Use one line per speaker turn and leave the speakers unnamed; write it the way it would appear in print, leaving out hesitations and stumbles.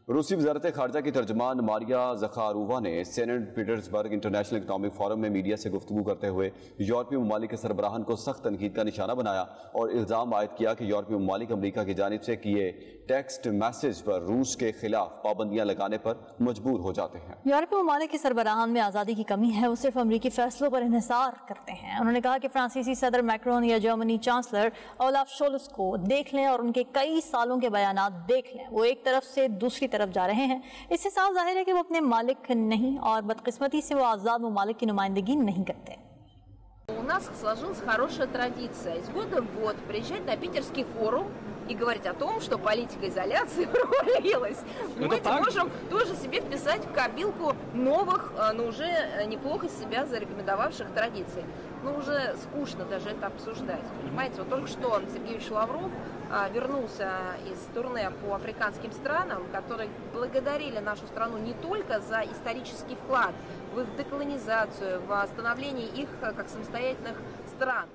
रूसी वज़ारत ख़ारजा की तर्जमान Maria Zakharova ने Saint Petersburg international economic forum में मीडिया से गुफ्तगू करते हुए यूरोपीय ममालिक के सरबराहान को सख्त तनकीद का निशाना बनाया और इल्ज़ाम आयद किया कि यूरोपीय ममालिक अमरीका की जानिब से किए टेक्स्ट मैसेज पर रूस के खिलाफ पाबंदियां लगाने पर मजबूर हो जाते हैं।
यूरोपीय ममालिक के सरबराहान में आज़ादी की कमी है, वो सिर्फ अमरीकी फैसलों पर इन्हिसार करते हैं। उन्होंने कहा कि फ्रांसीसी सदर मैक्रोन या जर्मनी चांसलर ओलाफ शोल्स को देख लें और उनके कई सालों के बयानात देख लें, वो एक तरफ से दूसरी तरफ जा रहे हैं। इससे साफ जाहिर है कि वो अपने मालिक नहीं और बदकिस्मती से वो आज़ाद ममालिक की नुमाइंदगी नहीं करते।
У нас сложилась хорошая традиция из года в год приезжать на питерский форум и говорить о том, что политика изоляции провалилась. Понимаете, можем тоже себе вписать в копилку новых, но уже неплохо себя зарекомендовавших традиций. Но уже скучно даже это обсуждать. Понимаете, вот только что Сергей Лавров вернулся из турне по африканским странам, которые благодарили нашу страну не только за исторический вклад в их деколонизацию, в становление их как самостоятельных стран.